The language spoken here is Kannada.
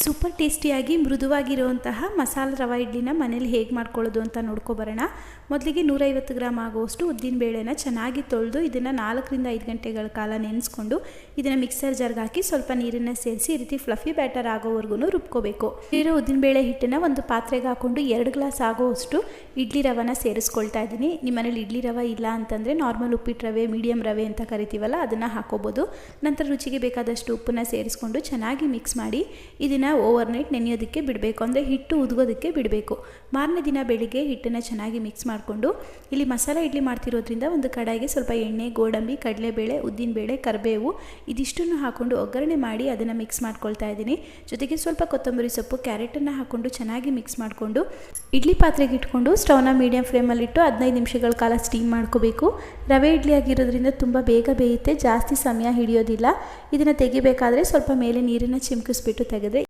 ಸೂಪರ್ ಟೇಸ್ಟಿಯಾಗಿ ಮೃದುವಾಗಿರುವಂತಹ ಮಸಾಲೆ ರವೆ ಇಡ್ಲಿನ ಮನೇಲಿ ಹೇಗೆ ಮಾಡ್ಕೊಳ್ಳೋದು ಅಂತ ನೋಡ್ಕೊಬರೋಣ. ಮೊದಲಿಗೆ 150 ಗ್ರಾಮ್ ಆಗುವಷ್ಟು ಉದ್ದಿನ ಬೇಳೆನ ಚೆನ್ನಾಗಿ ತೊಳೆದು ಇದನ್ನು 4 ರಿಂದ 5 ಗಂಟೆಗಳ ಕಾಲ ನೆನೆಸ್ಕೊಂಡು ಇದನ್ನು ಮಿಕ್ಸರ್ ಜಾರ್ಗೆ ಹಾಕಿ ಸ್ವಲ್ಪ ನೀರನ್ನು ಸೇರಿಸಿ ಈ ರೀತಿ ಫ್ಲಫಿ ಬ್ಯಾಟರ್ ಆಗೋವರೆಗೂ ರುಬ್ಕೋಬೇಕು. ಇರೋ ಉದ್ದಿನ ಬೇಳೆ ಹಿಟ್ಟನ್ನು ಒಂದು ಪಾತ್ರೆಗೆ ಹಾಕೊಂಡು 2 ಗ್ಲಾಸ್ ಆಗೋವಷ್ಟು ಇಡ್ಲಿ ರವೆನ ಸೇರಿಸ್ಕೊಳ್ತಾ ಇದ್ದೀನಿ. ನಿಮ್ಮ ಮನೇಲಿ ಇಡ್ಲಿ ರವೆ ಇಲ್ಲ ಅಂತಂದರೆ ನಾರ್ಮಲ್ ಉಪ್ಪಿಟ್ಟು ರವೆ, ಮೀಡಿಯಮ್ ರವೆ ಅಂತ ಕರಿತೀವಲ್ಲ ಅದನ್ನು ಹಾಕೋಬೋದು. ನಂತರ ರುಚಿಗೆ ಬೇಕಾದಷ್ಟು ಉಪ್ಪನ್ನು ಸೇರಿಸ್ಕೊಂಡು ಚೆನ್ನಾಗಿ ಮಿಕ್ಸ್ ಮಾಡಿ ಇದನ್ನು ಓವರ್ನೈಟ್ ನೆನೆಯೋದಕ್ಕೆ ಬಿಡಬೇಕು. ಅಂದರೆ ಹಿಟ್ಟು ಉದುಗೋದಕ್ಕೆ ಬಿಡಬೇಕು. ಮಾರನೇ ದಿನ ಬೆಳಿಗ್ಗೆ ಹಿಟ್ಟನ್ನು ಚೆನ್ನಾಗಿ ಮಿಕ್ಸ್ ಮಾಡಿಕೊಂಡು ಇಲ್ಲಿ ಮಸಾಲೆ ಇಡ್ಲಿ ಮಾಡ್ತಿರೋದ್ರಿಂದ ಒಂದು ಕಡಾಯಿಗೆ ಸ್ವಲ್ಪ ಎಣ್ಣೆ, ಗೋಡಂಬಿ, ಕಡಲೆಬೇಳೆ, ಉದ್ದಿನಬೇಳೆ, ಕರಿಬೇವು ಇದಿಷ್ಟನ್ನು ಹಾಕ್ಕೊಂಡು ಒಗ್ಗರಣೆ ಮಾಡಿ ಅದನ್ನು ಮಿಕ್ಸ್ ಮಾಡ್ಕೊಳ್ತಾ ಇದ್ದೀನಿ. ಜೊತೆಗೆ ಸ್ವಲ್ಪ ಕೊತ್ತಂಬರಿ ಸೊಪ್ಪು, ಕ್ಯಾರೆಟನ್ನು ಹಾಕ್ಕೊಂಡು ಚೆನ್ನಾಗಿ ಮಿಕ್ಸ್ ಮಾಡಿಕೊಂಡು ಇಡ್ಲಿ ಪಾತ್ರೆಗೆ ಇಟ್ಕೊಂಡು ಸ್ಟವ್ನ ಮೀಡಿಯಂ ಫ್ಲೇಮಲ್ಲಿಟ್ಟು 15 ನಿಮಿಷಗಳ ಕಾಲ ಸ್ಟೀಮ್ ಮಾಡ್ಕೋಬೇಕು. ರವೆ ಇಡ್ಲಿ ಆಗಿರೋದ್ರಿಂದ ತುಂಬ ಬೇಗ ಬೇಯುತ್ತೆ, ಜಾಸ್ತಿ ಸಮಯ ಹಿಡಿಯೋದಿಲ್ಲ. ಇದನ್ನು ತೆಗಿಬೇಕಾದ್ರೆ ಸ್ವಲ್ಪ ಮೇಲೆ ನೀರನ್ನು ಚಿಮ್ಕಿಸ್ಬಿಟ್ಟು ತೆಗೆದ್ರೆ